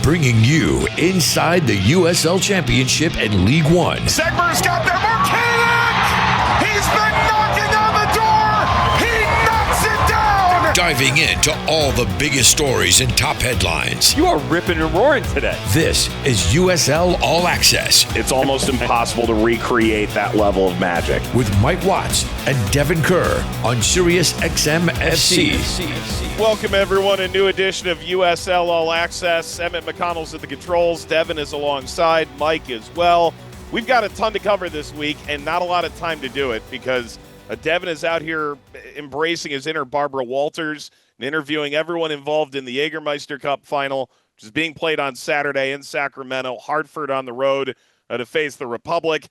bringing you inside the USL Championship and League One. Segmer's got there, Marquinhos! He's been knocking on the door! He knocks it down! Diving into all the biggest stories and top headlines. You are ripping and roaring today. This is USL All Access. It's almost impossible to recreate that level of magic. With Mike Watts and Devon Kerr on Sirius XM FC. Welcome, everyone, a new edition of USL All Access. Emmett McConnell's at the controls. Devon is alongside. Mike as well. We've got a ton to cover this week and not a lot of time to do it because Devon is out here embracing his inner Barbara Walters and interviewing everyone involved in the Jägermeister Cup Final, which is being played on Saturday in Sacramento. Hartford on the road to face the Republic.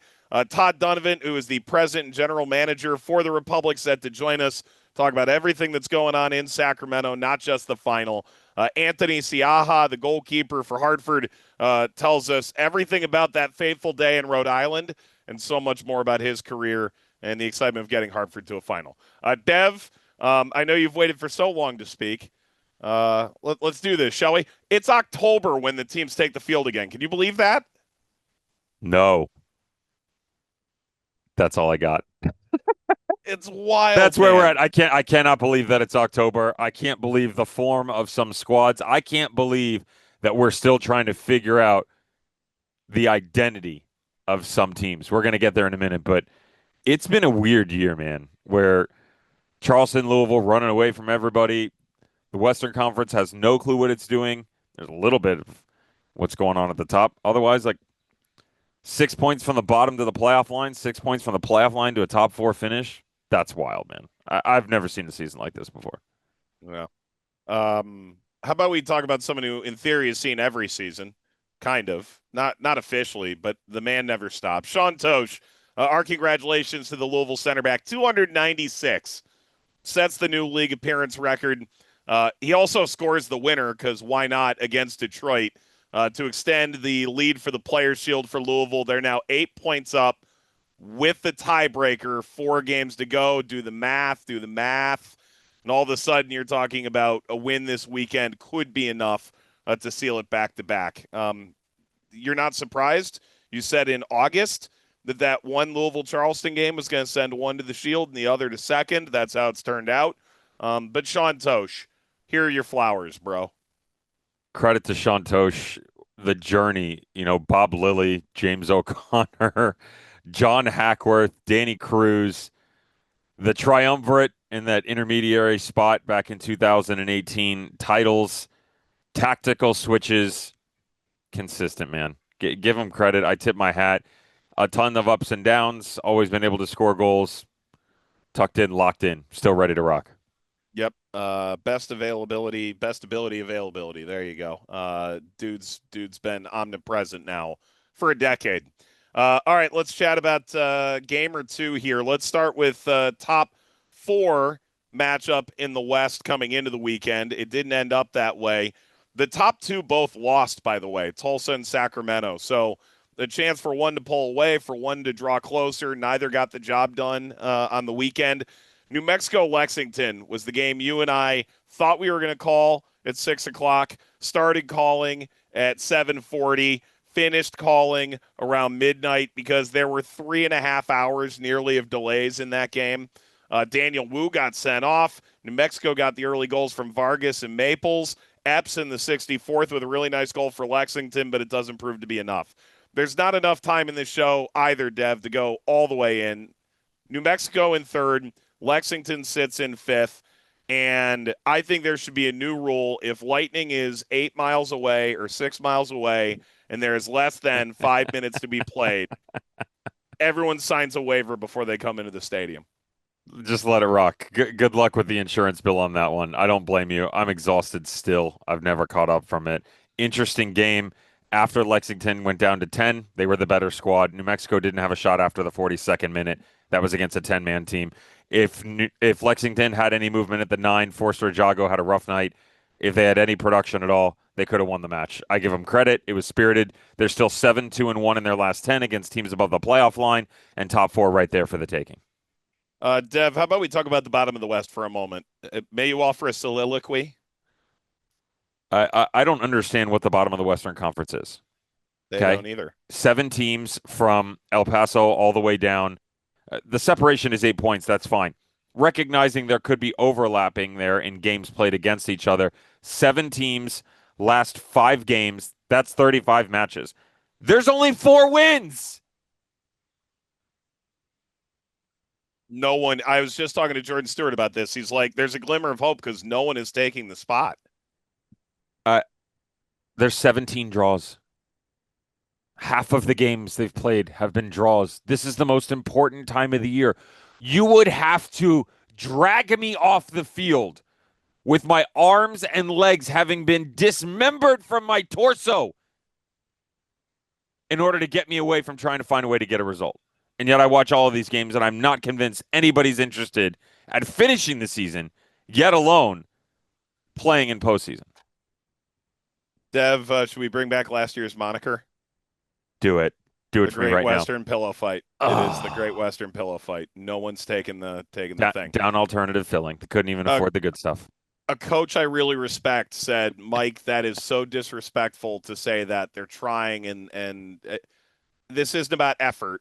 Todd Dunivant, who is the president and general manager for the Republic, set to join us. Talk about everything that's going on in Sacramento, not just the final. Antony Siaha, the goalkeeper for Hartford, tells us everything about that fateful day in Rhode Island and so much more about his career and the excitement of getting Hartford to a final. Dev, I know you've waited for so long to speak. Let's do this, shall we? It's October when the teams take the field again. Can you believe that? No. That's all I got. It's wild. That's where we're at. I cannot believe that it's October. I can't believe the form of some squads. I can't believe that we're still trying to figure out the identity of some teams. We're going to get there in a minute, but it's been a weird year, man, where Charleston, Louisville running away from everybody. The Western Conference has no clue what it's doing. There's a little bit of what's going on at the top. Otherwise, 6 points from the bottom to the playoff line, 6 points from the playoff line to a top four finish. That's wild, man. I've never seen a season like this before. Yeah. How about we talk about someone who, in theory, has seen every season, kind of. Not officially, but the man never stops. Sean Tosh, our congratulations to the Louisville center back. 296 sets the new league appearance record. He also scores the winner, because why not, against Detroit, to extend the lead for the Players' Shield for Louisville. They're now 8 points up with the tiebreaker, 4 games to go. Do the math. And all of a sudden you're talking about a win this weekend could be enough to seal it back-to-back. You're not surprised? You said in August that one Louisville-Charleston game was going to send one to the Shield and the other to second. That's how it's turned out. But Sean Tosh, here are your flowers, bro. Credit to Sean Tosh, the journey, Bob Lilly, James O'Connor, John Hackworth, Danny Cruz, the triumvirate in that intermediary spot back in 2018, titles, tactical switches, consistent, man. Give him credit. I tip my hat. A ton of ups and downs, always been able to score goals, tucked in, locked in, still ready to rock. Yep. Best ability availability. There you go. Dude's been omnipresent now for a decade. All right, let's chat about game or two here. Let's start with top 4 matchup in the West coming into the weekend. It didn't end up that way. The top 2 both lost, by the way, Tulsa and Sacramento. So the chance for one to pull away, for one to draw closer. Neither got the job done on the weekend. New Mexico-Lexington was the game you and I thought we were going to call at 6 o'clock, started calling at 7:40, finished calling around midnight because there were 3.5 hours nearly of delays in that game. Daniel Wu got sent off. New Mexico got the early goals from Vargas and Maples. Epps in the 64th with a really nice goal for Lexington, but it doesn't prove to be enough. There's not enough time in this show either, Dev, to go all the way in. New Mexico in 3rd. Lexington sits in 5th, and I think there should be a new rule. If Lightning is 8 miles away or 6 miles away and there is less than 5 minutes to be played, everyone signs a waiver before they come into the stadium. Just let it rock. Good luck with the insurance bill on that one. I don't blame you. I'm exhausted still. I've never caught up from it. Interesting game. After Lexington went down to 10, they were the better squad. New Mexico didn't have a shot after the 42nd minute. That was against a 10-man team. If Lexington had any movement at the 9, Forster Jago had a rough night. If they had any production at all, they could have won the match. I give them credit. It was spirited. They're still 7-2-1 in their last 10 against teams above the playoff line, and top 4 right there for the taking. Dev, how about we talk about the bottom of the West for a moment? May you offer a soliloquy? I don't understand what the bottom of the Western Conference is. They Okay. don't either. 7 teams from El Paso all the way down. The separation is 8 points. That's fine. Recognizing there could be overlapping there in games played against each other. 7 teams, last 5 games. That's 35 matches. There's only 4 wins. No one. I was just talking to Jordan Stewart about this. He's like, there's a glimmer of hope because no one is taking the spot. There's 17 draws. Half of the games they've played have been draws. This is the most important time of the year. You would have to drag me off the field with my arms and legs having been dismembered from my torso in order to get me away from trying to find a way to get a result. And yet I watch all of these games, and I'm not convinced anybody's interested at finishing the season, yet alone playing in postseason. Dev, should we bring back last year's moniker? Do it. Do it for me right now. Great Western Pillow Fight. It is the Great Western Pillow Fight. No one's taking the thing. Down alternative filling. They couldn't even afford the good stuff. A coach I really respect said, Mike, that is so disrespectful to say that. They're trying, and this isn't about effort.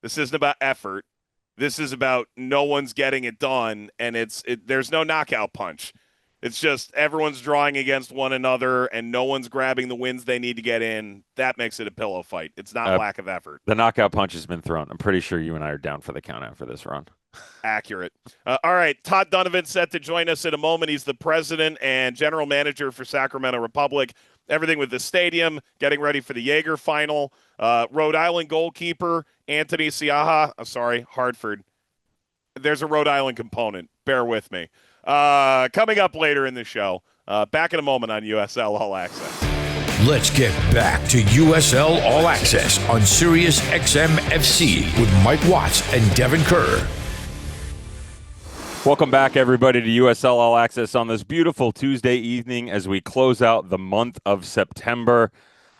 This isn't about effort. This is about no one's getting it done, and there's no knockout punch. It's just everyone's drawing against one another, and no one's grabbing the wins they need to get in. That makes it a pillow fight. It's not lack of effort. The knockout punch has been thrown. I'm pretty sure you and I are down for the count out for this run. Accurate. All right, Todd Dunivant set to join us in a moment. He's the president and general manager for Sacramento Republic. Everything with the stadium, getting ready for the Jaeger final. Rhode Island goalkeeper, Antony Siaha. Hartford. There's a Rhode Island component. Bear with me. Coming up later in the show. Back in a moment on USL All Access. Let's get back to USL All Access on Sirius XM FC with Mike Watts and Devon Kerr. Welcome back, everybody, to USL All Access on this beautiful Tuesday evening as we close out the month of September.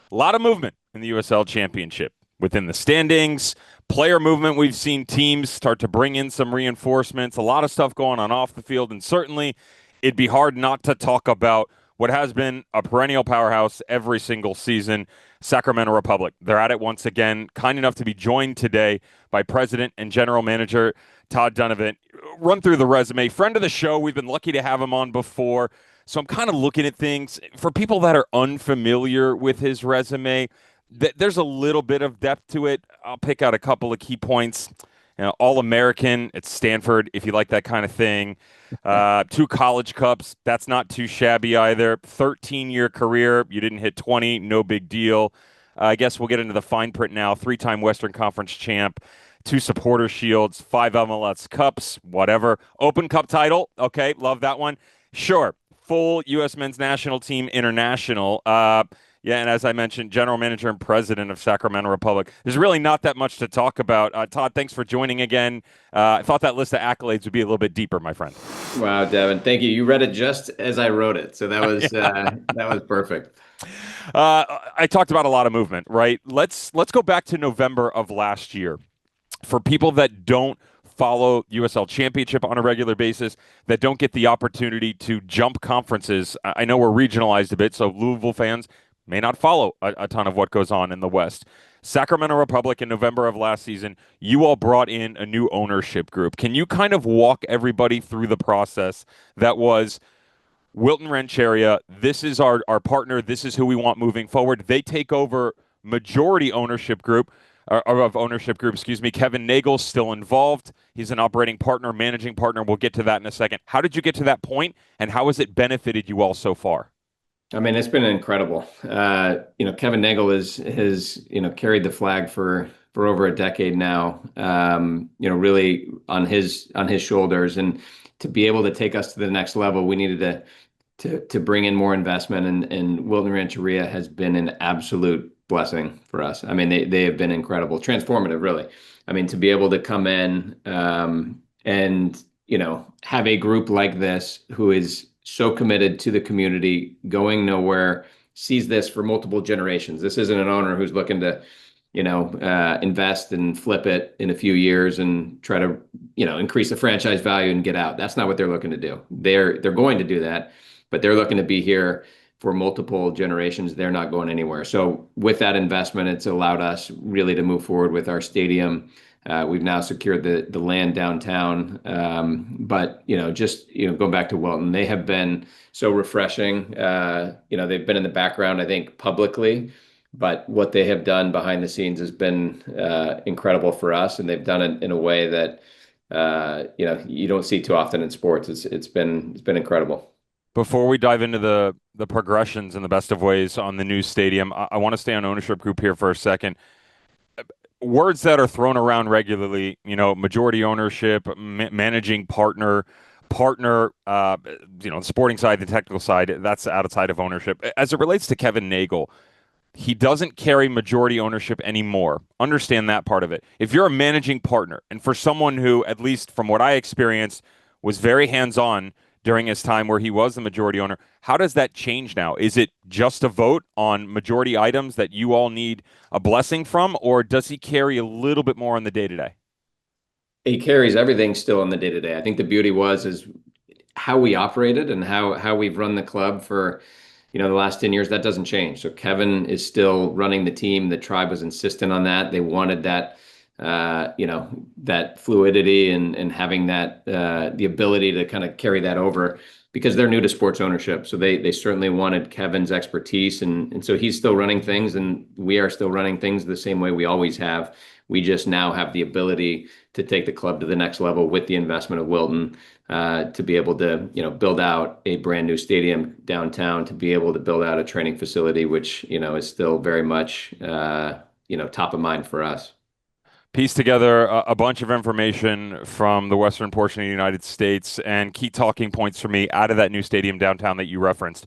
A lot of movement in the USL Championship within the standings. Player movement, we've seen teams start to bring in some reinforcements, a lot of stuff going on off the field, and certainly it'd be hard not to talk about what has been a perennial powerhouse every single season, Sacramento Republic. They're at it once again, kind enough to be joined today by President and General Manager Todd Dunivant. Run through the resume. Friend of the show, we've been lucky to have him on before, so I'm kind of looking at things. For people that are unfamiliar with his resume, there's a little bit of depth to it. I'll pick out a couple of key points. All-American at Stanford, if you like that kind of thing. 2 college cups. That's not too shabby either. 13-year career. You didn't hit 20. No big deal. I guess we'll get into the fine print now. 3-time Western Conference champ. 2 supporter shields. 5 MLS cups. Whatever. Open Cup title. Okay, love that one. Sure. Full U.S. men's national team international. Yeah, and as I mentioned, general manager and president of Sacramento Republic. There's really not that much to talk about. Todd, thanks for joining again. I thought that list of accolades would be a little bit deeper, my friend. Wow, Devin, thank you. You read it just as I wrote it, so that was that was perfect. I talked about a lot of movement, right? Let's go back to November of last year. For people that don't follow USL Championship on a regular basis, that don't get the opportunity to jump conferences, I know we're regionalized a bit, so Louisville fans may not follow a ton of what goes on in the West. Sacramento Republic in November of last season, you all brought in a new ownership group. Can you kind of walk everybody through the process that was Wilton Rancheria? This is our partner. This is who we want moving forward. They take over majority ownership group. Kevin Nagel's still involved. He's an operating partner, managing partner. We'll get to that in a second. How did you get to that point, and how has it benefited you all so far? I mean, it's been incredible. Kevin Nagel has carried the flag for over a decade now. Really on his shoulders, and to be able to take us to the next level, we needed to bring in more investment, and Wilton Rancheria has been an absolute blessing for us. I mean, they have been incredible, transformative, really. I mean, to be able to come in and have a group like this who is so committed to the community, going nowhere, sees this for multiple generations. This isn't an owner who's looking to, invest and flip it in a few years and try to, increase the franchise value and get out. That's not what they're looking to do. They're going to do that, but they're looking to be here for multiple generations. They're not going anywhere. So with that investment, it's allowed us really to move forward with our stadium. We've now secured the land downtown. But, going back to Wilton, they have been so refreshing. They've been in the background, I think, publicly, but what they have done behind the scenes has been incredible for us. And they've done it in a way that, you don't see too often in sports. It's been incredible. Before we dive into the progressions in the best of ways on the new stadium, I want to stay on ownership group here for a second. Words that are thrown around regularly, majority ownership, managing partner, the sporting side, the technical side, that's outside of ownership. As it relates to Kevin Nagel, he doesn't carry majority ownership anymore. Understand that part of it. If you're a managing partner, and for someone who, at least from what I experienced, was very hands-on during his time where he was the majority owner, how does that change now? Is it just a vote on majority items that you all need a blessing from, or does he carry a little bit more on the day-to-day? He carries everything still on the day-to-day. I think the beauty is how we operated and how we've run the club for the last 10 years. That doesn't change. So Kevin is still running the team. The tribe was insistent on that. They wanted that that fluidity and having that the ability to kind of carry that over, because they're new to sports ownership. So they certainly wanted Kevin's expertise, and so he's still running things, and we are still running things the same way we always have. We just now have the ability to take the club to the next level with the investment of Wilton, to be able to build out a brand new stadium downtown, to be able to build out a training facility, which is still very much top of mind for us. Piece together a bunch of information from the western portion of the United States, and key talking points for me out of that new stadium downtown that you referenced.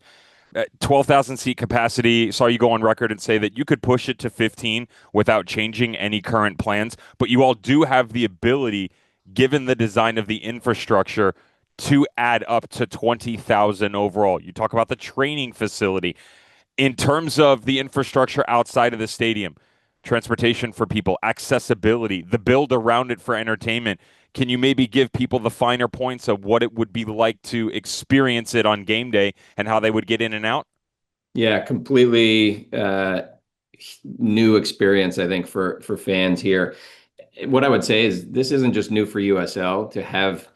12,000 seat capacity. Saw you go on record and say that you could push it to 15 without changing any current plans, but you all do have the ability, given the design of the infrastructure, to add up to 20,000 overall. You talk about the training facility. In terms of the infrastructure outside of the stadium, transportation for people, accessibility, the build around it for entertainment, can you maybe give people the finer points of what it would be like to experience it on game day and how they would get in and out? Yeah, completely new experience, I think, for fans here. What I would say is this isn't just new for USL to have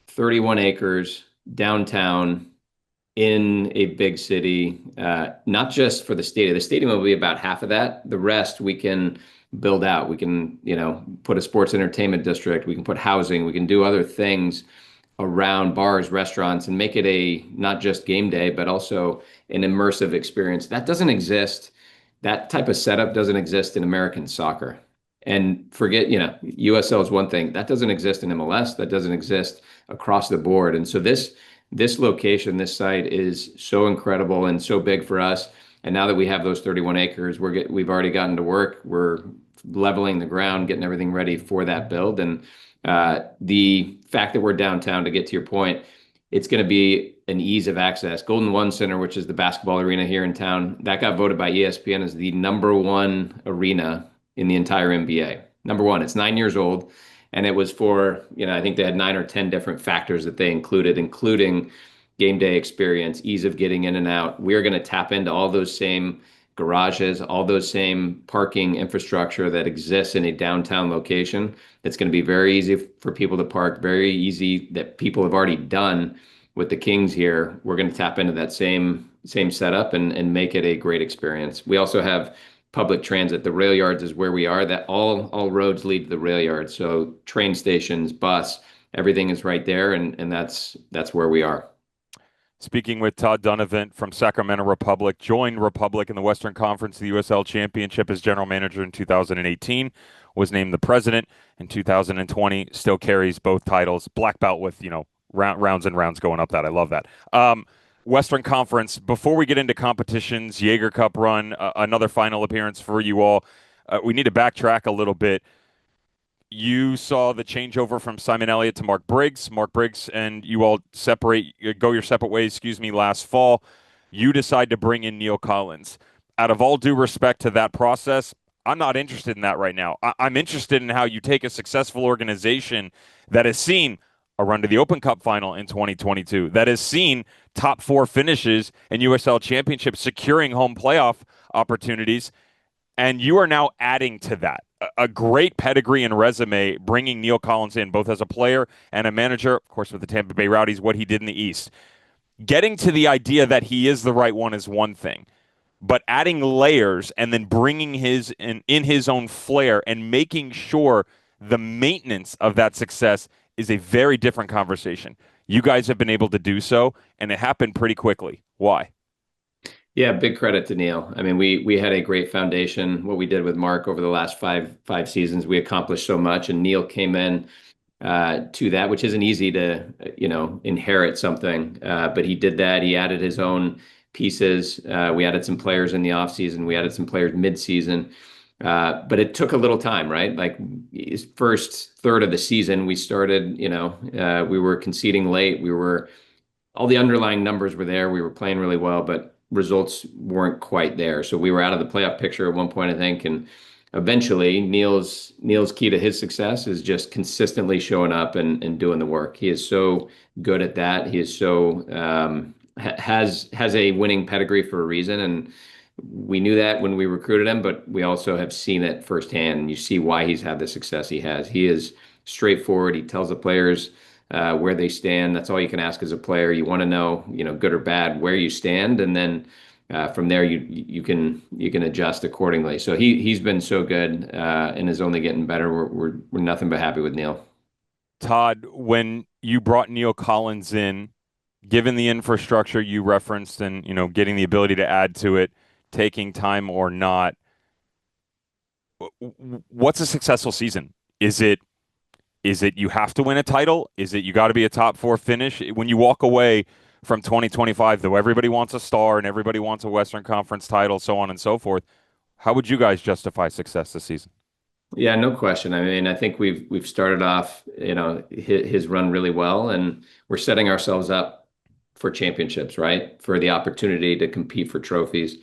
31 acres downtown in a big city, not just for the stadium. The stadium will be about half of that. The rest we can build out. We can, put a sports entertainment district. We can put housing. We can do other things around bars, restaurants, and make it a not just game day, but also an immersive experience. That doesn't exist. That type of setup doesn't exist in American soccer. And forget, USL is one thing. That doesn't exist in MLS. That doesn't exist across the board. And so this location, this site is so incredible and so big for us. And now that we have those 31 acres, we've already gotten to work. We're leveling the ground, getting everything ready for that build. And the fact that we're downtown, to get to your point, it's going to be an ease of access. Golden One Center, which is the basketball arena here in town, that got voted by ESPN as the #1 arena in the entire NBA. #1. It's 9 years old. And it was for, I think they had 9 or 10 different factors that they included, including game day experience, ease of getting in and out. We're going to tap into all those same garages, all those same parking infrastructure that exists in a downtown location. It's going to be very easy for people to park, very easy that people have already done with the Kings here. We're going to tap into that same setup and make it a great experience. We also have public transit. The Railyards is where we are. That all roads lead to the Railyards. So train stations, bus, everything is right there, and that's where we are. Speaking with Todd Dunivant from Sacramento Republic, joined Republic in the Western Conference of the USL Championship as general manager in 2018, was named the president in 2020, still carries both titles, black belt with, rounds and rounds going up that. I love that. Western Conference, before we get into competitions, Jaeger Cup run, another final appearance for you all, we need to backtrack a little bit. You saw the changeover from Simon Elliott to Mark Briggs. Mark Briggs and you all go your separate ways, last fall. You decide to bring in Neill Collins. Out of all due respect to that process, I'm not interested in that right now. I'm interested in how you take a successful organization that has seen a run to the Open Cup final in 2022, that has seen top 4 finishes in USL Championship, securing home playoff opportunities. And you are now adding to that a great pedigree and resume, bringing Neill Collins in, both as a player and a manager, of course, with the Tampa Bay Rowdies, what he did in the East. Getting to the idea that he is the right one is one thing, but adding layers and then bringing his in his own flair and making sure the maintenance of that success is a very different conversation. You guys have been able to do so, and it happened pretty quickly. Why? Yeah, big credit to Neill. I mean, we had a great foundation. What we did with Mark over the last five seasons, we accomplished so much, and Neill came in to that, which isn't easy to inherit something. But he did that. He added his own pieces. We added some players in the offseason. We added some players mid-season. But it took a little time, right? Like his first third of the season, we started, we were conceding late. All the underlying numbers were there. We were playing really well, but results weren't quite there. So we were out of the playoff picture at one point, I think. And eventually Neill's key to his success is just consistently showing up and doing the work. He is so good at that. He is so, has a winning pedigree for a reason. And we knew that when we recruited him, but we also have seen it firsthand. And you see why he's had the success he has. He is straightforward. He tells the players where they stand. That's all you can ask as a player. You want to know, good or bad, where you stand, and then from there you can adjust accordingly. So he's been so good and is only getting better. We're nothing but happy with Neill. Todd, when you brought Neill Collins in, given the infrastructure you referenced and getting the ability to add to it, taking time or not, what's a successful season? Is it you have to win a title? Is it you got to be a top 4 finish? When you walk away from 2025, though, everybody wants a star and everybody wants a Western Conference title, so on and so forth. How would you guys justify success this season? Yeah, no question. I mean, I think we've started off, his run really well, and we're setting ourselves up for championships, right? For the opportunity to compete for trophies.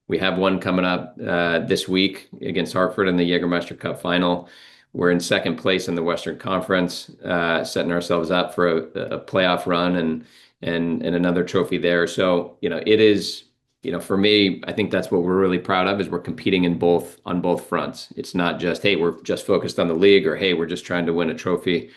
We have one coming up this week against Hartford in the Jägermeister Cup Final. We're in second place in the Western Conference, setting ourselves up for a playoff run and another trophy there. So, it is, for me, I think that's what we're really proud of, is we're competing on both fronts. It's not just, hey, we're just focused on the league, or hey, we're just trying to win a trophy,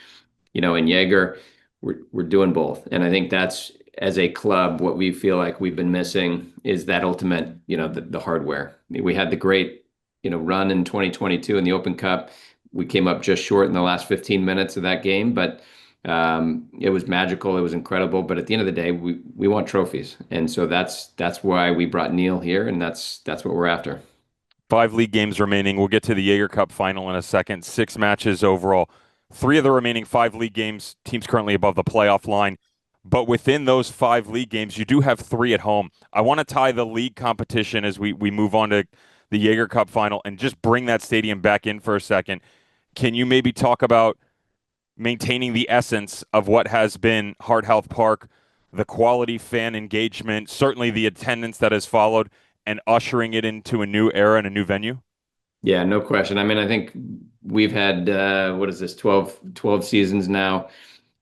in Jaeger. We're doing both. And I think that's, as a club, what we feel like we've been missing is that ultimate, the hardware. I mean, we had the great, run in 2022 in the Open Cup. We came up just short in the last 15 minutes of that game, but it was magical. It was incredible. But at the end of the day, we want trophies. And so that's why we brought Neill here, and that's what we're after. 5 league games remaining. We'll get to the Jaeger Cup final in a second. 6 matches overall. 3 of the remaining 5 league games, teams currently above the playoff line. But within those 5 league games, you do have 3 at home. I want to tie the league competition as we move on to the Jaeger Cup final and just bring that stadium back in for a second. Can you maybe talk about maintaining the essence of what has been Hart Health Park, the quality fan engagement, certainly the attendance that has followed, and ushering it into a new era and a new venue? Yeah, no question. I mean, I think we've had, 12 seasons now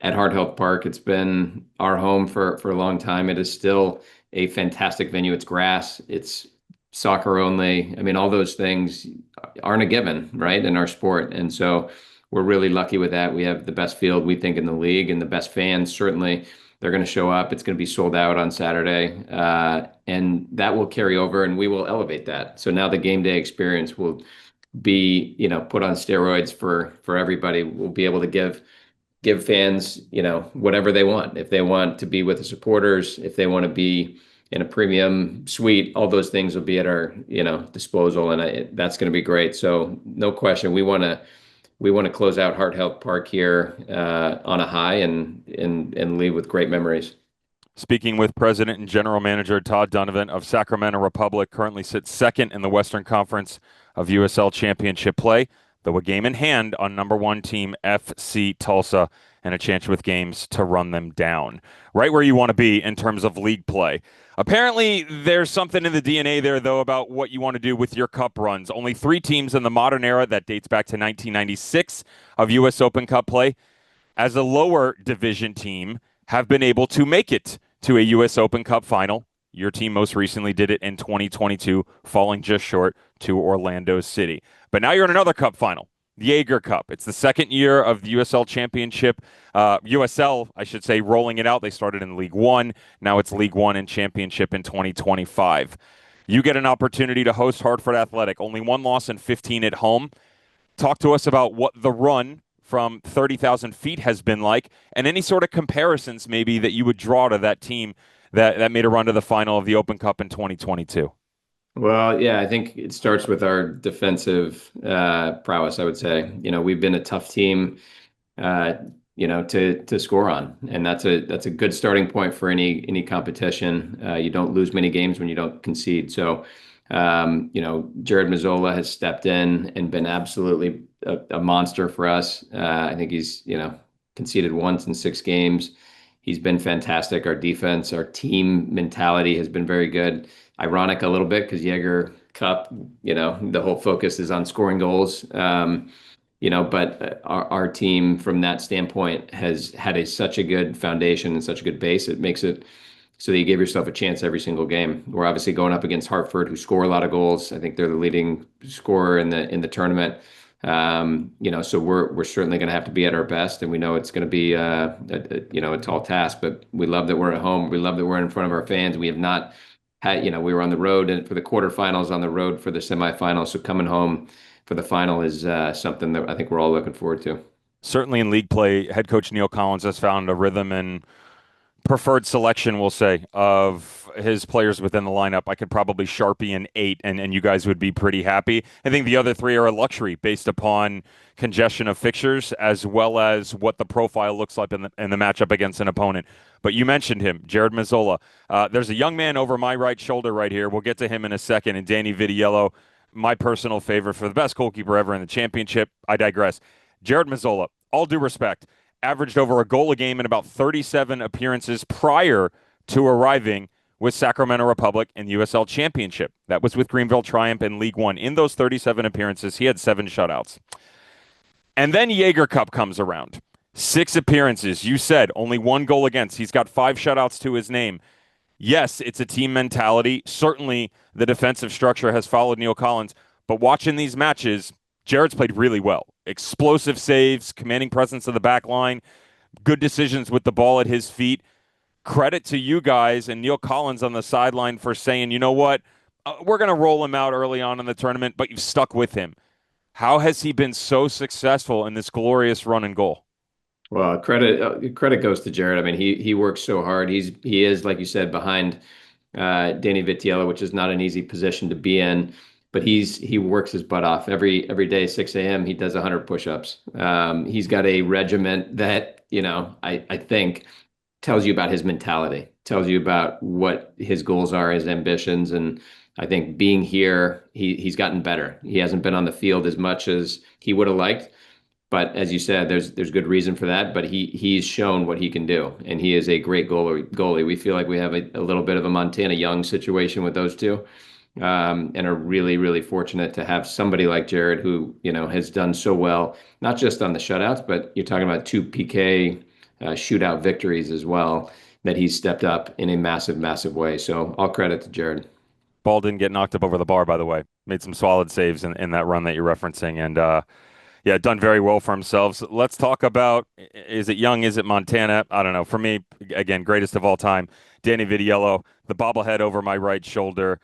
at Hart Health Park. It's been our home for a long time. It is still a fantastic venue. It's grass. It's soccer only. I mean, all those things aren't a given, right, in our sport. And so we're really lucky with that. We have the best field, we think, in the league, and the best fans. Certainly, they're going to show up. It's going to be sold out on Saturday. And that will carry over, and we will elevate that. So now the game day experience will be, put on steroids for everybody. We'll be able to give fans, whatever they want. If they want to be with the supporters, if they want to be in a premium suite, all those things will be at our, disposal, and that's going to be great. So no question, we want to close out Hart Health Park here on a high and leave with great memories. Speaking with President and General Manager Todd Dunivant of Sacramento Republic, currently sits second in the Western Conference of USL Championship play, though a game in hand on number 1 team FC Tulsa, and a chance with games to run them down. Right where you want to be in terms of league play. Apparently, there's something in the DNA there, though, about what you want to do with your cup runs. Only 3 teams in the modern era, that dates back to 1996, of U.S. Open Cup play, as a lower division team, have been able to make it to a U.S. Open Cup final. Your team most recently did it in 2022, falling just short to Orlando City. But now you're in another cup final, the Jaeger Cup. It's the second year of the USL Championship. USL, I should say, rolling it out. They started in League One. Now it's League One and Championship in 2025. You get an opportunity to host Hartford Athletic. Only one loss and 15 at home. Talk to us about what the run from 30,000 feet has been like, and any sort of comparisons maybe that you would draw to that team that made a run to the final of the Open Cup in 2022. Well, yeah, I think it starts with our defensive prowess, I would say. We've been a tough team, to score on, and that's a good starting point for any competition. You don't lose many games when you don't concede. So, Jared Mazzola has stepped in and been absolutely a monster for us. I think he's, conceded once in 6 games. He's been fantastic. Our defense, our team mentality has been very good. Ironic a little bit because Jaeger Cup, the whole focus is on scoring goals. But our team from that standpoint has had such a good foundation and such a good base. It makes it so that you give yourself a chance every single game. We're obviously going up against Hartford, who score a lot of goals. I think they're the leading scorer in the tournament. So we're certainly going to have to be at our best, and we know it's going to be a tall task. But we love that we're at home. We love that we're in front of our fans. We have not had, we were on the road and for the quarterfinals, on the road for the semifinals. So coming home for the final is something that I think we're all looking forward to. Certainly in league play, head coach Neill Collins has found a rhythm and preferred selection, we'll say, of his players within the lineup. I could probably Sharpie an 8, and you guys would be pretty happy. I think the other 3 are a luxury based upon congestion of fixtures as well as what the profile looks like in the matchup against an opponent. But you mentioned him, Jared Mazzola. There's a young man over my right shoulder right here. We'll get to him in a second. And Danny Vitiello, my personal favorite for the best goalkeeper ever in the championship. I digress. Jared Mazzola, all due respect, averaged over a goal a game in about 37 appearances prior to arriving with Sacramento Republic in the USL Championship. That was with Greenville Triumph in League One. In those 37 appearances, he had 7 shutouts. And then Jaeger Cup comes around. 6 appearances. You said only 1 goal against. He's got 5 shutouts to his name. Yes, it's a team mentality. Certainly the defensive structure has followed Neill Collins. But watching these matches, Jared's played really well. Explosive saves, commanding presence of the back line, good decisions with the ball at his feet. Credit to you guys and Neill Collins on the sideline for saying, you know what, we're going to roll him out early on in the tournament, but you've stuck with him. How has he been so successful in this glorious run and goal? Well, credit goes to Jared. I mean, he works so hard. He is, like you said, behind Danny Vitiello, which is not an easy position to be in. But he works his butt off every day, 6 a.m. He does 100 push-ups. He's got a regiment that, I think tells you about his mentality, tells you about what his goals are, his ambitions. And I think being here, he's gotten better. He hasn't been on the field as much as he would have liked. But as you said, there's good reason for that. But he's shown what he can do. And he is a great goalie. We feel like we have a little bit of a Montana Young situation with those two. And are really, really fortunate to have somebody like Jared who, has done so well, not just on the shutouts, but you're talking about 2 PK shootout victories as well, that he's stepped up in a massive, massive way. So all credit to Jared. Ball didn't get knocked up over the bar, by the way. Made some solid saves in that run that you're referencing. And, done very well for himself. So let's talk about, is it Young? Is it Montana? I don't know. For me, again, greatest of all time, Danny Vitiello, the bobblehead over my right shoulder.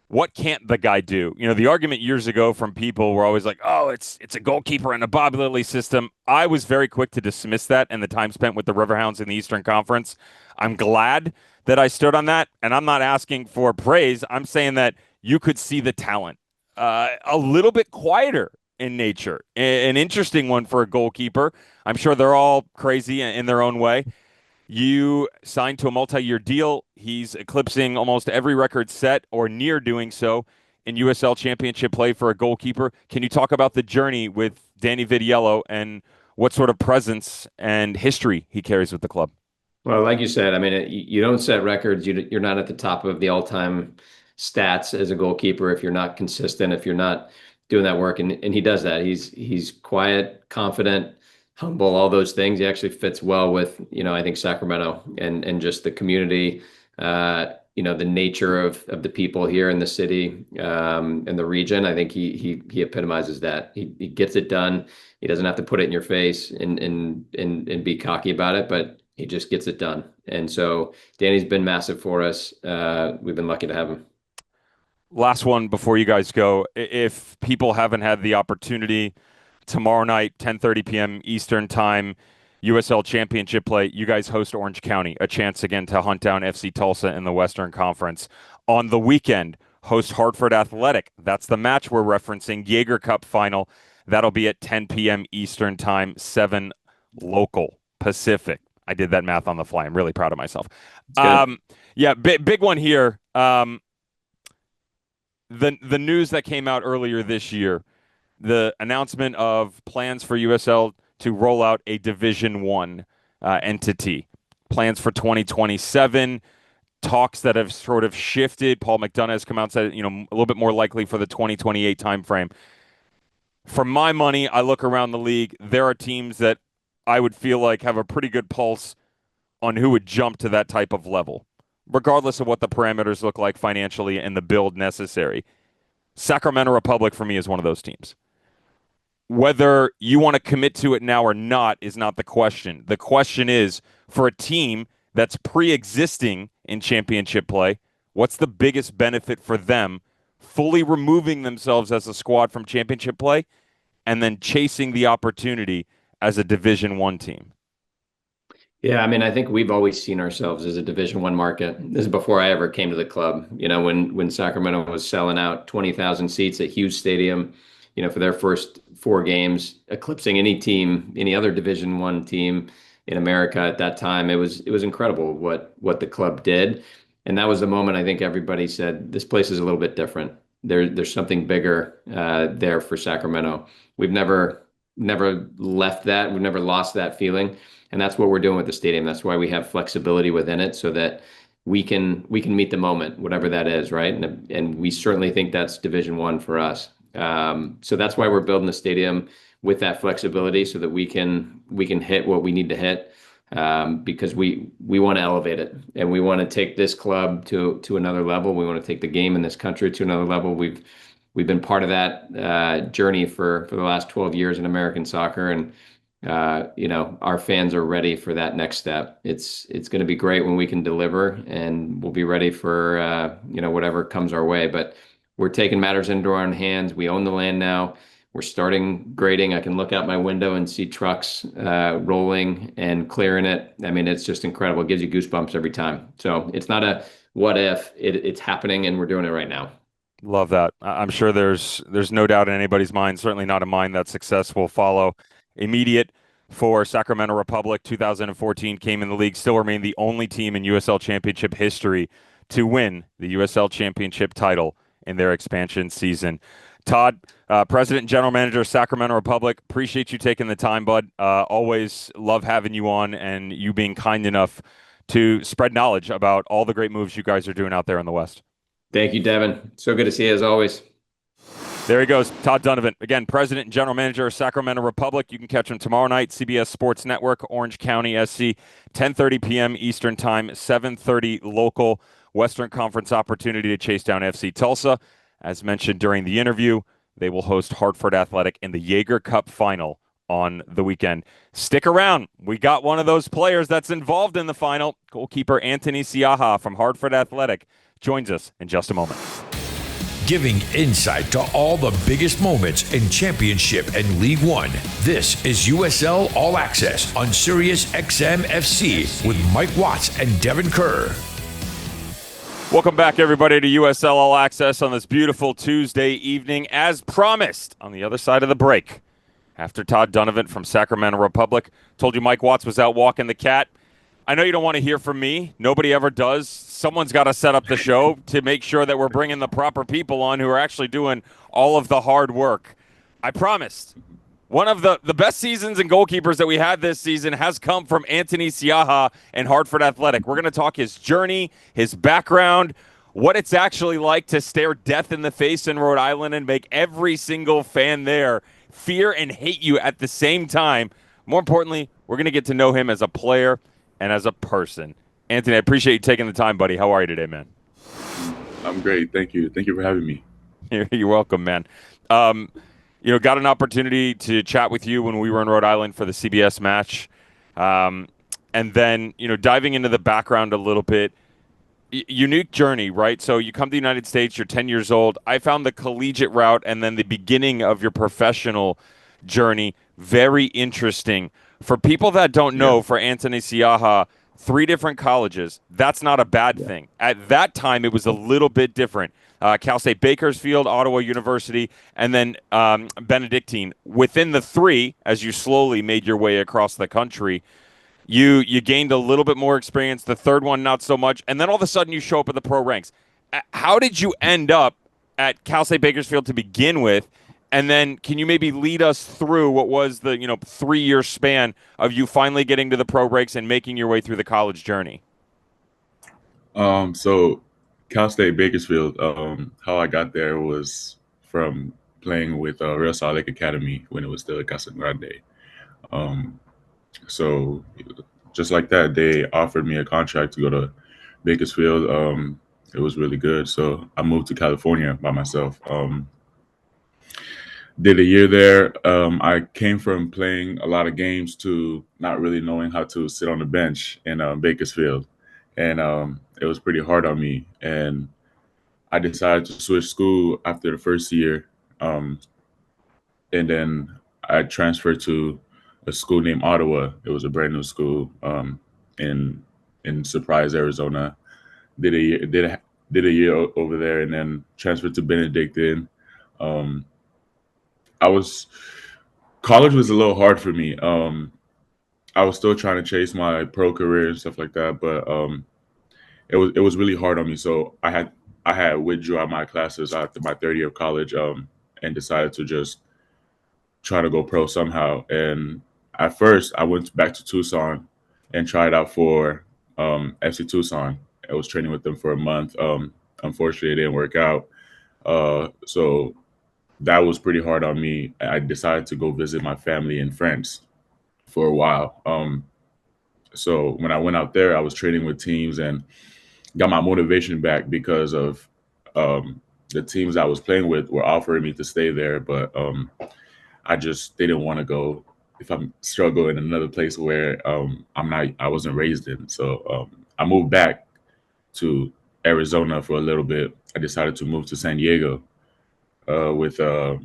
What can't the guy do? The argument years ago from people were always like, oh, it's a goalkeeper in a Bob Lilly system. I was very quick to dismiss that and the time spent with the Riverhounds in the Eastern Conference. I'm glad that I stood on that, and I'm not asking for praise. I'm saying that you could see the talent. A little bit quieter in nature. An interesting one for a goalkeeper. I'm sure they're all crazy in their own way. You signed to a multi-year deal. He's eclipsing almost every record set or near doing so in USL Championship play for a goalkeeper. Can you talk about the journey with Danny Vitiello and what sort of presence and history he carries with the club? Well, like you said, I mean, you don't set records. You're not at the top of the all-time stats as a goalkeeper if you're not consistent, if you're not doing that work. And he does that. He's quiet, confident, humble, all those things. He actually fits well with, I think Sacramento and just the community, the nature of the people here in the city, and the region. I think he epitomizes that. He gets it done. He doesn't have to put it in your face and be cocky about it, but he just gets it done. And so Danny's been massive for us. We've been lucky to have him. Last one before you guys go. If people haven't had the opportunity, tomorrow night, 10:30 p.m. Eastern time, USL Championship play. You guys host Orange County, a chance again to hunt down FC Tulsa in the Western Conference. On the weekend, host Hartford Athletic. That's the match we're referencing, Jaeger Cup Final. That'll be at 10 p.m. Eastern time, 7 local Pacific. I did that math on the fly. I'm really proud of myself. Big one here. The news that came out earlier this year, the announcement of plans for USL to roll out a Division One entity, plans for 2027, talks that have sort of shifted. Paul McDonough has come out and said, a little bit more likely for the 2028 timeframe. For my money, I look around the league. There are teams that I would feel like have a pretty good pulse on who would jump to that type of level, regardless of what the parameters look like financially and the build necessary. Sacramento Republic, for me, is one of those teams. Whether you want to commit to it now or not is not the question. The question is, for a team that's pre-existing in championship play, what's the biggest benefit for them fully removing themselves as a squad from championship play and then chasing the opportunity as a Division One team? Yeah, I mean, I think we've always seen ourselves as a Division One market. This is before I ever came to the club. When Sacramento was selling out 20,000 seats at Hughes Stadium, for their first 4 games, eclipsing any other Division One team in America at that time. It was incredible what the club did, and that was the moment I think everybody said, this place is a little bit different. There's something bigger there for Sacramento. We've never left that. We've never lost that feeling. And that's what we're doing with the stadium. That's why we have flexibility within it so that we can meet the moment, whatever that is, right? And we certainly think that's Division One for us. So that's why we're building the stadium with that flexibility so that we can hit what we need to hit, because we want to elevate it and we want to take this club to another level. We want to take the game in this country to another level. We've been part of that journey for the last 12 years in American soccer, and our fans are ready for that next step. It's going to be great when we can deliver, and we'll be ready for whatever comes our way. But we're taking matters into our own hands. We own the land now. We're starting grading. I can look out my window and see trucks rolling and clearing it. I mean, it's just incredible. It gives you goosebumps every time. So it's not a what if. It's happening, and we're doing it right now. Love that. I'm sure there's no doubt in anybody's mind, certainly not in mine, that success will follow. Immediate for Sacramento Republic. 2014 came in the league, still remain the only team in USL Championship history to win the USL Championship title in their expansion season. Todd, President and General Manager of Sacramento Republic, appreciate you taking the time, bud. Always love having you on and you being kind enough to spread knowledge about all the great moves you guys are doing out there in the West. Thank you, Devin. So good to see you as always. There he goes, Todd Dunivant. Again, President and General Manager of Sacramento Republic. You can catch him tomorrow night, CBS Sports Network, Orange County SC, 10:30 p.m. Eastern Time, 7:30 local. Western Conference opportunity to chase down FC Tulsa. As mentioned during the interview, they will host Hartford Athletic in the Jaeger Cup Final on the weekend. Stick around. We got one of those players that's involved in the final. Goalkeeper Antony Siaha from Hartford Athletic joins us in just a moment. Giving insight to all the biggest moments in Championship and League One. This is USL All Access on Sirius XM FC with Mike Watts and Devon Kerr. Welcome back, everybody, to USL All Access on this beautiful Tuesday evening. As promised, on the other side of the break, after Todd Dunivant from Sacramento Republic told you Mike Watts was out walking the cat, I know you don't want to hear from me. Nobody ever does. Someone's got to set up the show to make sure that we're bringing the proper people on who are actually doing all of the hard work. I promised. One of the best seasons and goalkeepers that we had this season has come from Antony Siaha and Hartford Athletic. We're going to talk his journey, his background, what it's actually like to stare death in the face in Rhode Island and make every single fan there fear and hate you at the same time. More importantly, we're going to get to know him as a player and as a person. Antony, I appreciate you taking the time, buddy. How are you today, man? I'm great. Thank you. Thank you for having me. You're welcome, man. Got an opportunity to chat with you when we were in Rhode Island for the CBS match. And then, diving into the background a little bit, unique journey, right? So you come to the United States, you're 10 years old. I found the collegiate route and then the beginning of your professional journey very interesting. For people that don't know, for Antony Siaha, 3 different colleges, that's not a bad thing. At that time, it was a little bit different. Cal State Bakersfield, Ottawa University, and then Benedictine. Within the 3, as you slowly made your way across the country, you gained a little bit more experience. The 3rd one, not so much. And then all of a sudden, you show up at the pro ranks. How did you end up at Cal State Bakersfield to begin with? And then can you maybe lead us through what was the 3-year span of you finally getting to the pro ranks and making your way through the college journey? So Cal State Bakersfield, how I got there was from playing with Real Salt Lake Academy when it was still at Casa Grande. So just like that, they offered me a contract to go to Bakersfield. It was really good. So I moved to California by myself. Did a year there. I came from playing a lot of games to not really knowing how to sit on the bench in Bakersfield. And it was pretty hard on me. And I decided to switch school after the first year. And then I transferred to a school named Ottawa. It was a brand new school in Surprise, Arizona. Did a year over there, and then transferred to Benedictine. College was a little hard for me. I was still trying to chase my pro career and stuff like that, but it was really hard on me. So I had withdrew out my classes after my 3rd year of college and decided to just try to go pro somehow. And at first, I went back to Tucson and tried out for FC Tucson. I was training with them for a month. Unfortunately, it didn't work out. So that was pretty hard on me. I decided to go visit my family and friends for a while. So when I went out there, I was training with teams and got my motivation back because of the teams I was playing with were offering me to stay there, but I just didn't want to go if I'm struggling in another place where I wasn't raised in. So I moved back to Arizona for a little bit. I decided to move to San Diego with a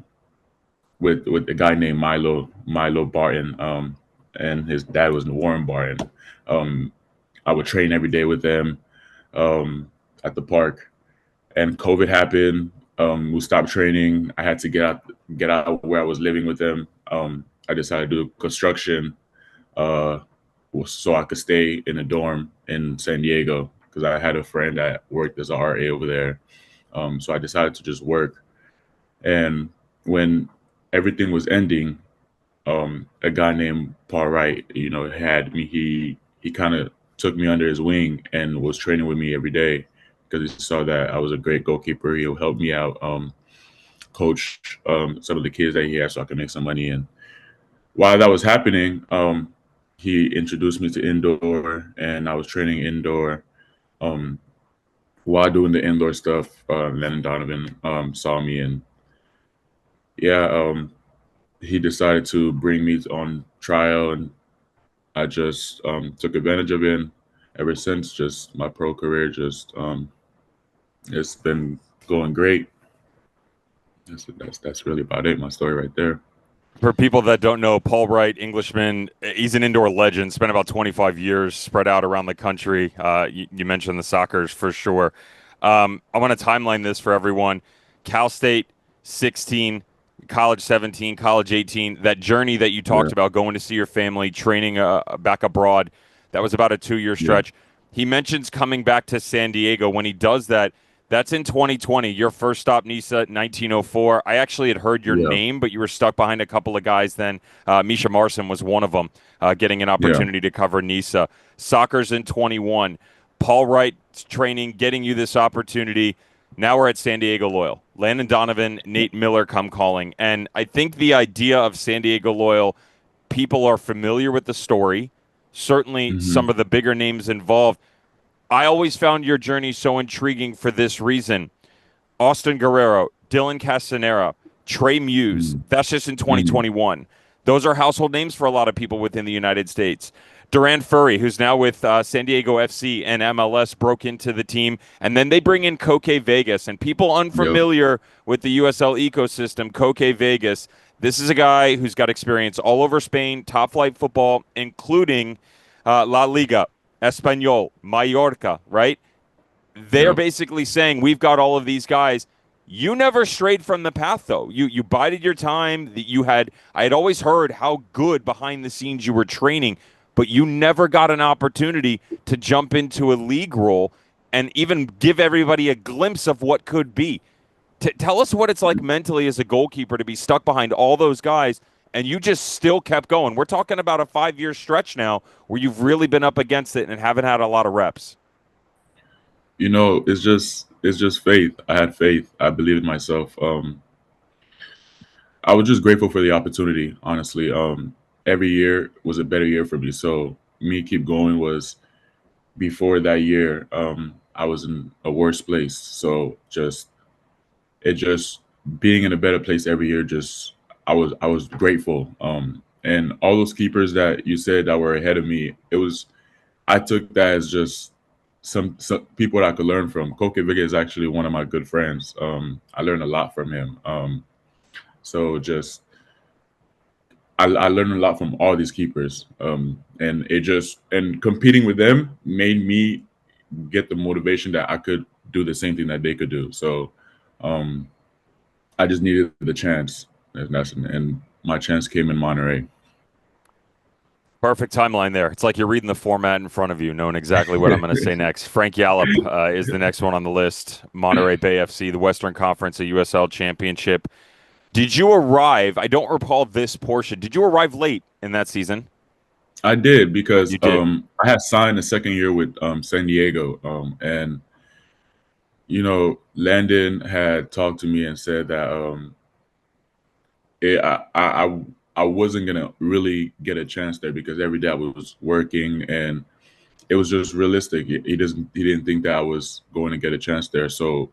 guy named Milo Barton, and his dad was Warren Barton. I would train every day with them at the park, and COVID happened. We stopped training. I had to get out where I was living with them. I decided to do construction so I could stay in a dorm in San Diego because I had a friend that worked as a RA over there. So I decided to just work. And when everything was ending, a guy named Paul Wright, had me. He kind of took me under his wing and was training with me every day because he saw that I was a great goalkeeper. He'll help me out, coach some of the kids that he had so I could make some money. And while that was happening, he introduced me to indoor, and I was training indoor. While doing the indoor stuff, Lennon Donovan saw me, and he decided to bring me on trial, and I just took advantage of it. And ever since, just my pro career, it's been going great. That's really about it. My story right there. For people that don't know, Paul Wright, Englishman, he's an indoor legend, spent about 25 years spread out around the country. You mentioned the Soccers for sure. I want to timeline this for everyone. Cal State, 16, college 17, college 18, that journey that you talked about, going to see your family, training back abroad, that was about a 2-year stretch. He mentions coming back to San Diego. When he does that, that's in 2020. Your first stop, NISA, 1904. I actually had heard your name, but you were stuck behind a couple of guys then. Misha Marson was one of them, getting an opportunity to cover NISA. Soccer's in 21. Paul Wright's training, getting you this opportunity. Now we're at San Diego Loyal. Landon Donovan, Nate Miller come calling. And I think the idea of San Diego Loyal people are familiar with the story. Certainly some of the bigger names involved. I always found your journey so intriguing for this reason. Austin Guerrero, Dylan Castanera, Trey Muse. That's just in 2021. Those are household names for a lot of people within the United States. Duran Furry, who's now with San Diego FC and MLS, broke into the team. And then they bring in Koke Vegas. And people unfamiliar with the USL ecosystem, Koke Vegas, this is a guy who's got experience all over Spain, top-flight football, including La Liga, Espanyol, Mallorca, right? They're basically saying, we've got all of these guys. You never strayed from the path, though. You bided your time. I had always heard how good behind the scenes you were training, but you never got an opportunity to jump into a league role and even give everybody a glimpse of what could be. Tell us what it's like mentally as a goalkeeper to be stuck behind all those guys, and you just still kept going. We're talking about a 5-year stretch now where you've really been up against it and haven't had a lot of reps. It's just faith. I had faith. I believed in myself. I was just grateful for the opportunity, honestly. Every year was a better year for me. So me keep going was before that year, I was in a worse place. So just being in a better place every year, I was grateful. And all those keepers that you said that were ahead of me, I took that as just some people that I could learn from. Koke Vega is actually one of my good friends. I learned a lot from him. So just I learned a lot from all these keepers. And competing with them made me get the motivation that I could do the same thing that they could do. So I just needed the chance. And my chance came in Monterey. Perfect timeline there. It's like you're reading the format in front of you, knowing exactly what I'm going to say next. Frank Yallop is the next one on the list. Monterey Bay FC, the Western Conference, a USL Championship. Did you arrive? I don't recall this portion. Did you arrive late in that season? I did because I had signed a second year with San Diego. And, Landon had talked to me and said that I wasn't gonna really get a chance there because every day I was working, and it was just realistic. He didn't think that I was going to get a chance there, so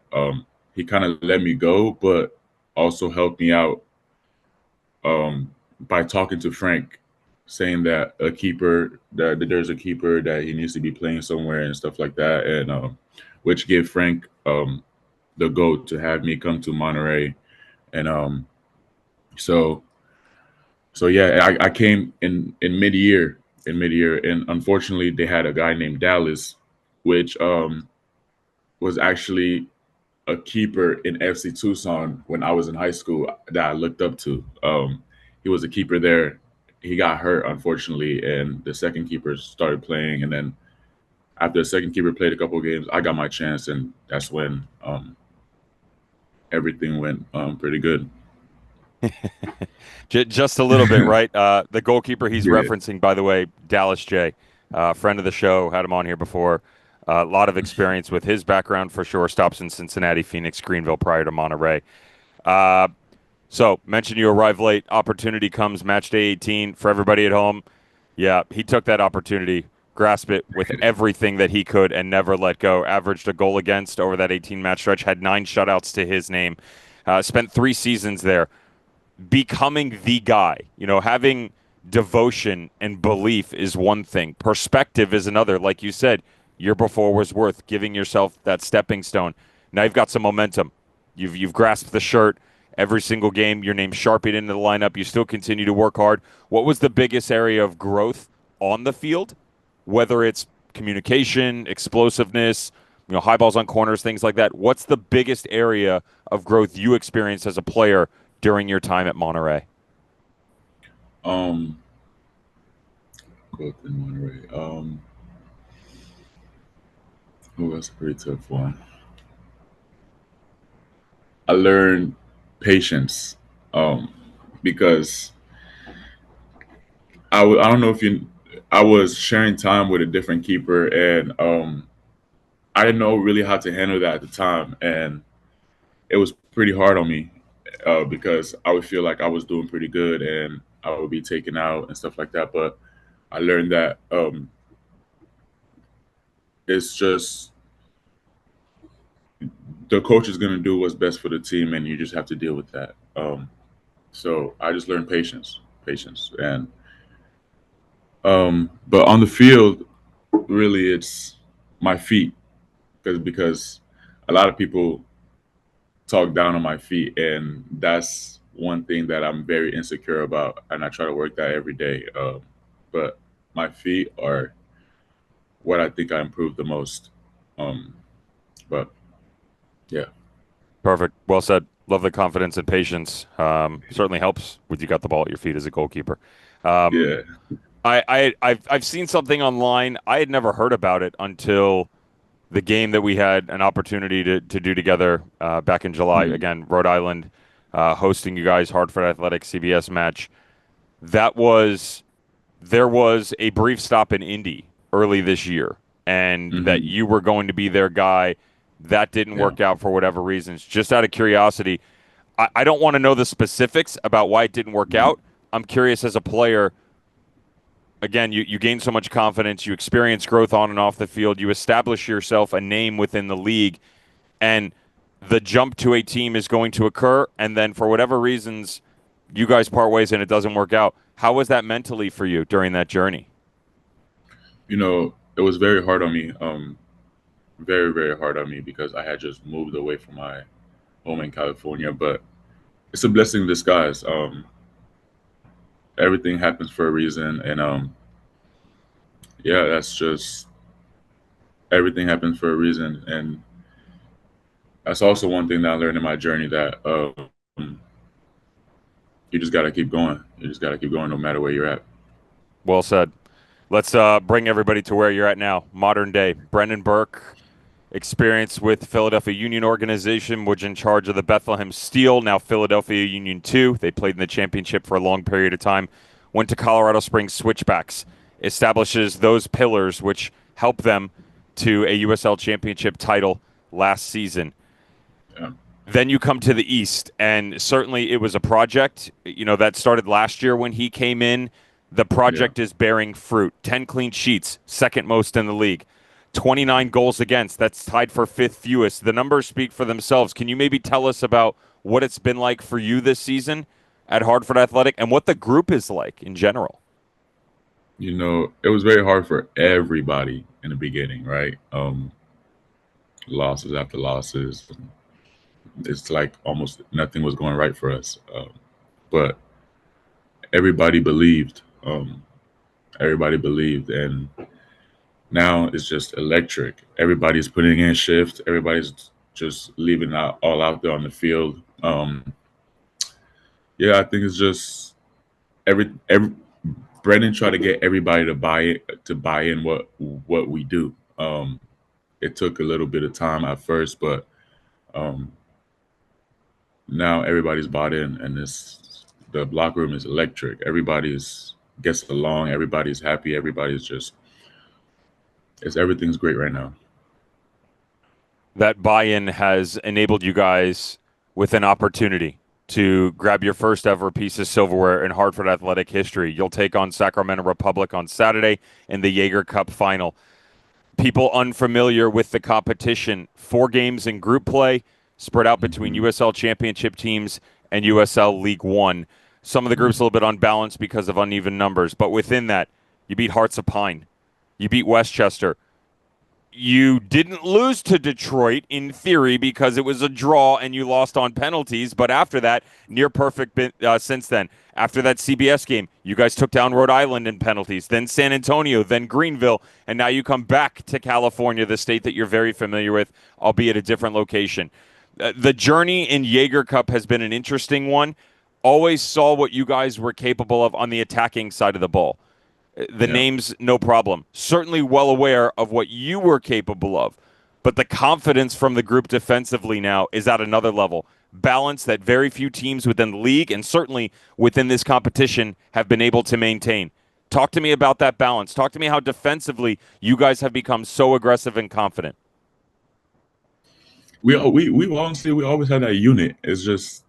he kind of let me go, but also helped me out by talking to Frank, saying that there's a keeper that he needs to be playing somewhere and stuff like that, and which gave Frank the go to have me come to Monterey, and So yeah, I came in mid-year, and unfortunately they had a guy named Dallas, which was actually a keeper in FC Tucson when I was in high school that I looked up to. He was a keeper there. He got hurt, unfortunately, and the second keeper started playing, and then after the second keeper played a couple of games, I got my chance, and that's when everything went pretty good. Just a little bit, right? The goalkeeper he's referencing, by the way, Dallas J, friend of the show, had him on here before. A lot of experience with his background for sure. Stops in Cincinnati, Phoenix, Greenville prior to Monterey. So, mentioned you arrive late. Opportunity comes match day 18 for everybody at home. Yeah, he took that opportunity, grasped it with everything that he could, and never let go. Averaged a goal against over that 18-match stretch. Had 9 shutouts to his name. Spent 3 seasons there. Becoming the guy, having devotion and belief is one thing. Perspective is another. Like you said, year before was worth giving yourself that stepping stone. Now you've got some momentum. You've grasped the shirt every single game. Your name's sharpied into the lineup. You still continue to work hard. What was the biggest area of growth on the field? Whether it's communication, explosiveness, high balls on corners, things like that. What's the biggest area of growth you experienced as a player during your time at Monterey? Growth in Monterey. That's a pretty tough one. I learned patience because I don't know if I was sharing time with a different keeper, and I didn't know really how to handle that at the time, and it was pretty hard on me. Because I would feel like I was doing pretty good, and I would be taken out and stuff like that. But I learned that it's just the coach is going to do what's best for the team, and you just have to deal with that. So I just learned patience, and but on the field, really, it's my feet because a lot of people talk down on my feet, and that's one thing that I'm very insecure about, and I try to work that every day. But my feet are what I think I improved the most. But yeah. Perfect. Well said. Love the confidence and patience. Certainly helps when you got the ball at your feet as a goalkeeper. Yeah. I've seen something online. I had never heard about it until the game that we had an opportunity to do together back in July. Again, Rhode Island hosting you guys, Hartford Athletic CBS match. There was a brief stop in Indy early this year, and that you were going to be their guy. That didn't work out for whatever reasons. Just out of curiosity, I don't want to know the specifics about why it didn't work out. I'm curious as a player. Again, you gain so much confidence. You experience growth on and off the field. You establish yourself a name within the league, and the jump to a team is going to occur. And then for whatever reasons, you guys part ways and it doesn't work out. How was that mentally for you during that journey? It was very hard on me. Very, very hard on me because I had just moved away from my home in California. But it's a blessing in disguise. Everything happens for a reason, and that's just everything happens for a reason, and that's also one thing that I learned in my journey, that you just got to keep going. You just got to keep going no matter where you're at. Well said. Let's bring everybody to where you're at now, modern day. Brendan Burke, experience with Philadelphia Union organization, was in charge of the Bethlehem Steel, now Philadelphia Union 2. They played in the championship for a long period of time. Went to Colorado Springs Switchbacks, establishes those pillars which help them to a USL Championship title last season. Yeah. Then you come to the East, and certainly it was a project, that started last year when he came in. The project is bearing fruit. 10 clean sheets, second most in the league. 29 goals against. That's tied for fifth fewest. The numbers speak for themselves. Can you maybe tell us about what it's been like for you this season at Hartford Athletic and what the group is like in general? It was very hard for everybody in the beginning, right? Losses after losses. It's like almost nothing was going right for us. But everybody believed. Everybody believed, and now it's just electric. Everybody's putting in shifts. Everybody's just leaving all out there on the field. I think it's just every Brendan tried to get everybody to buy in what we do. It took a little bit of time at first, but now everybody's bought in, and the locker room is electric. Everybody's gets along. Everybody's happy. Everybody's everything's great right now. That buy-in has enabled you guys with an opportunity to grab your first ever piece of silverware in Hartford Athletic history. You'll take on Sacramento Republic on Saturday in the Jaeger Cup Final. People unfamiliar with the competition, 4 games in group play, spread out between USL Championship teams and USL League One. Some of the groups a little bit unbalanced because of uneven numbers, but within that, you beat Hearts of Pine. You beat Westchester. You didn't lose to Detroit in theory because it was a draw and you lost on penalties. But after that, near perfect since then. After that CBS game, you guys took down Rhode Island in penalties, then San Antonio, then Greenville, and now you come back to California, the state that you're very familiar with, albeit a different location. The journey in Jaeger Cup has been an interesting one. Always saw what you guys were capable of on the attacking side of the ball. The names, no problem. Certainly well aware of what you were capable of. But the confidence from the group defensively now is at another level. Balance that very few teams within the league and certainly within this competition have been able to maintain. Talk to me about that balance. Talk to me how defensively you guys have become so aggressive and confident. We honestly always had that unit. It's just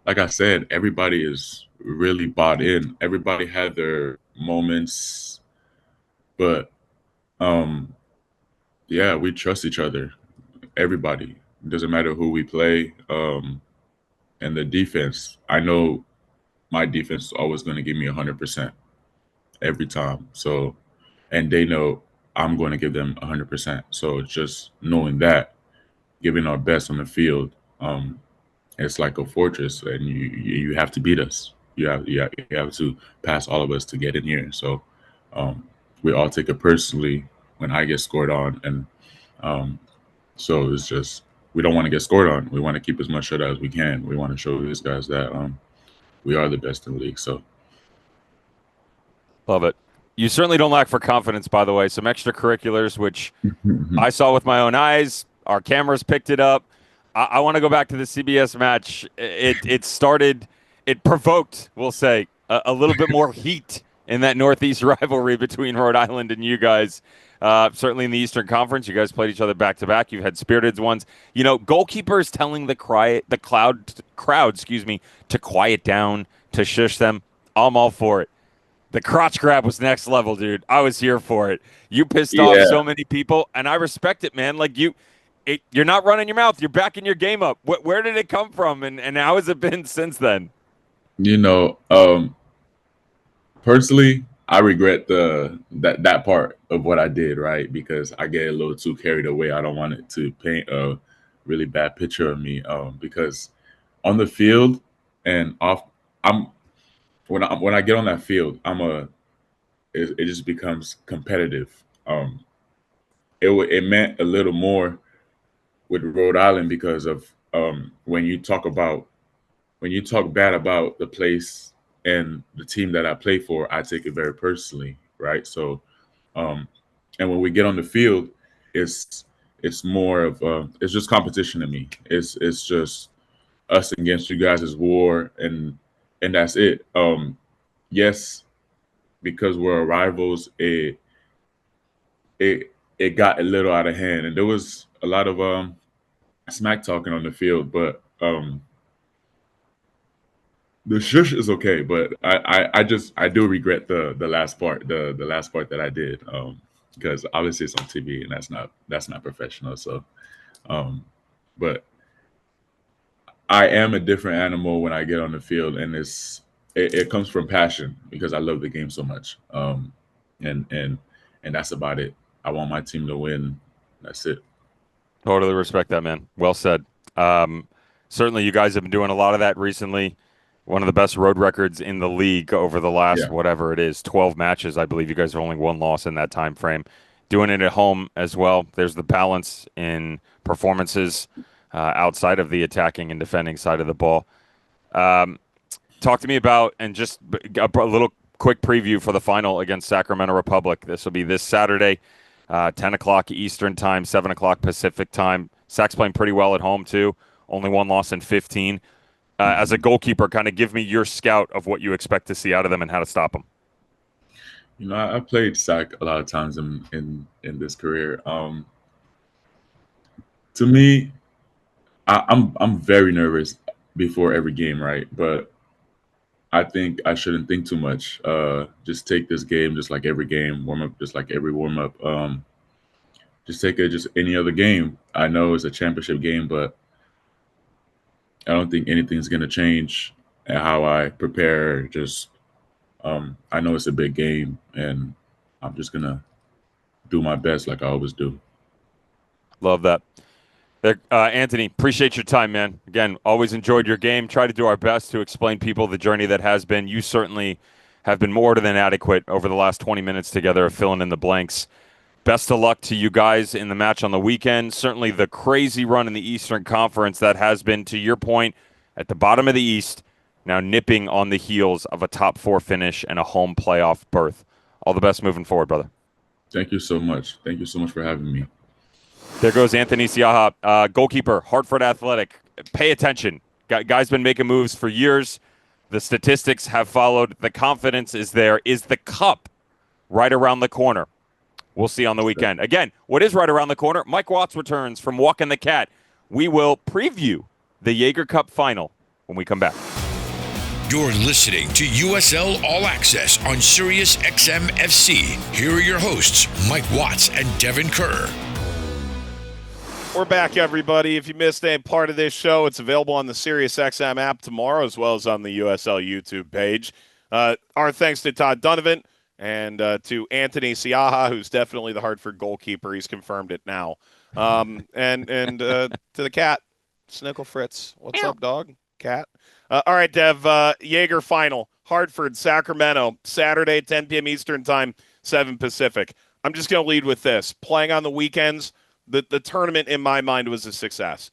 like I said, everybody is really bought in. Everybody had their moments, but yeah, we trust each other. Everybody. It doesn't matter who we play. And the defense, I know my defense is always going to give me 100% every time. So, and they know I'm going to give them 100%. So just knowing that, giving our best on the field, it's like a fortress, and you have to beat us. You have to pass all of us to get in here. So we all take it personally when I get scored on, and so it's just we don't want to get scored on. We want to keep as much shut as we can. We want to show these guys that we are the best in the league. So Love it. You certainly don't lack for confidence, by the way. Some extracurriculars, which I saw with my own eyes. Our cameras picked it up. I want to go back to the CBS match. It provoked, we'll say, a little bit more heat in that Northeast rivalry between Rhode Island and you guys. Certainly in the Eastern Conference, you guys played each other back to back. You've had spirited ones. You know, goalkeepers telling the crowd, to quiet down, to shush them. I'm all for it. The crotch grab was next level, dude. I was here for it. You pissed off so many people, and I respect it, man. Like you're not running your mouth. You're backing your game up. Where did it come from, and how has it been since then? you know, personally, I regret that part of what I did, right? Because I get a little too carried away. I don't want it to paint a really bad picture of me. Because on the field and off, I'm when I get on that field, it just becomes competitive. It meant a little more with Rhode Island because of when you talk bad about the place and the team that I play for, I take it very personally, right? So, and when we get on the field, it's more of it's just competition to me. It's just us against you guys as war, and that's it. Yes, because we're rivals, it got a little out of hand, and there was a lot of smack talking on the field, but the shush is okay, but I do regret the last part, the last part that I did, because obviously it's on TV and that's not professional. So, but I am a different animal when I get on the field, and it comes from passion because I love the game so much, and that's about it. I want my team to win. That's it. Totally respect that, man. Well said. Certainly, you guys have been doing a lot of that recently. One of the best road records in the league over the last, whatever it is, 12 matches. I believe you guys have only one loss in that time frame. Doing it at home as well. There's the balance in performances outside of the attacking and defending side of the ball. Talk to me about, and just a little quick preview for the final against Sacramento Republic. This will be this Saturday, 10 o'clock Eastern time, 7 o'clock Pacific time. Sac's playing pretty well at home, too. Only one loss in 15. As a goalkeeper, kind of give me your scout of what you expect to see out of them and how to stop them. You know, I played Sac a lot of times in this career. To me, I'm very nervous before every game, right? But I think I shouldn't think too much. Just take this game just like every game, warm up just like every warm up. Just take it just any other game. I know it's a championship game, but I don't think anything's going to change in how I prepare. Just I know it's a big game, and I'm just going to do my best like I always do. Love that. Antony, appreciate your time, man. Again, always enjoyed your game. Try to do our best to explain people the journey that has been. You certainly have been more than adequate over the last 20 minutes together of filling in the blanks. Best of luck to you guys in the match on the weekend. Certainly the crazy run in the Eastern Conference that has been, to your point, at the bottom of the East, now nipping on the heels of a top 4 finish and a home playoff berth. All the best moving forward, brother. Thank you so much. Thank you so much for having me. There goes Antony Siaha, goalkeeper, Hartford Athletic. Pay attention. Guy's been making moves for years. The statistics have followed. The confidence is there. Is the cup right around the corner? We'll see on the weekend. Again, what is right around the corner? Mike Watts returns from Walking the Cat. We will preview the Jaeger Cup Final when we come back. You're listening to USL All Access on Sirius XM FC. Here are your hosts, Mike Watts and Devon Kerr. We're back, everybody. If you missed any part of this show, it's available on the Sirius XM app tomorrow, as well as on the USL YouTube page. Our thanks to Todd Dunivant and to Antony Siaha, who's definitely the Hartford goalkeeper. He's confirmed it now. And to the cat, Snickle Fritz. What's up, dog? Cat. All right, Dev. Jaeger final, Hartford, Sacramento, Saturday, 10 p.m. Eastern Time, 7 Pacific. I'm just going to lead with this. Playing on the weekends, the tournament in my mind was a success.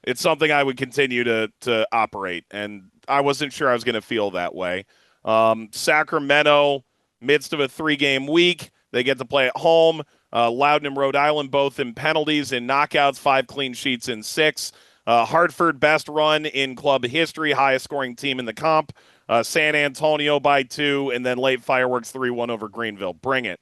It's something I would continue to operate, and I wasn't sure I was going to feel that way. Sacramento, midst of a 3-game week, they get to play at home. Loudoun and Rhode Island both in penalties and knockouts, 5 clean sheets in 6. Hartford, best run in club history, highest scoring team in the comp. San Antonio by 2, and then late fireworks 3-1 over Greenville. Bring it.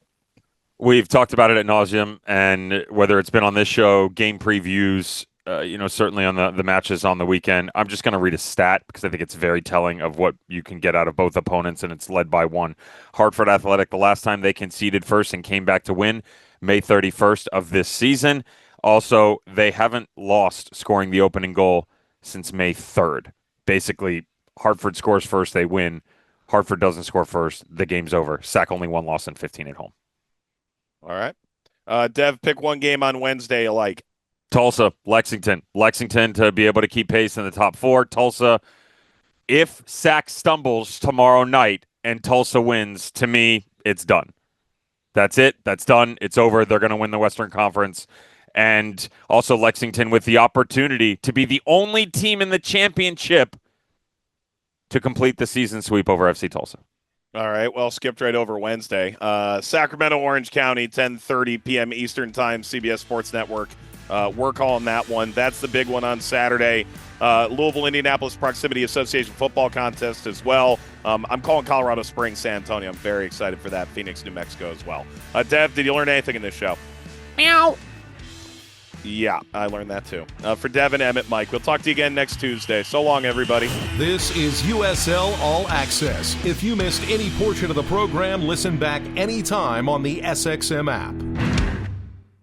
We've talked about it ad nauseum, and whether it's been on this show, game previews, certainly on the matches on the weekend. I'm just going to read a stat because I think it's very telling of what you can get out of both opponents, and it's led by one. Hartford Athletic, the last time they conceded first and came back to win, May 31st of this season. Also, they haven't lost scoring the opening goal since May 3rd. Basically, Hartford scores first, they win. Hartford doesn't score first, the game's over. Sac only 1 loss and 15 at home. All right. Dev, pick one game on Wednesday you like. Tulsa, Lexington. Lexington to be able to keep pace in the top 4. Tulsa, if Sac stumbles tomorrow night and Tulsa wins, to me, it's done. That's it. That's done. It's over. They're going to win the Western Conference. And also Lexington with the opportunity to be the only team in the championship to complete the season sweep over FC Tulsa. All right, well, skipped right over Wednesday. Sacramento, Orange County, 10:30 p.m. Eastern Time, CBS Sports Network. We're calling that one. That's the big one on Saturday. Louisville, Indianapolis Proximity Association football contest as well. I'm calling Colorado Springs, San Antonio. I'm very excited for that. Phoenix, New Mexico as well. Dev, did you learn anything in this show? Meow. Yeah, I learned that too. For Devin, Emmett, Mike, we'll talk to you again next Tuesday. So long, everybody. This is USL All Access. If you missed any portion of the program, listen back anytime on the SXM app.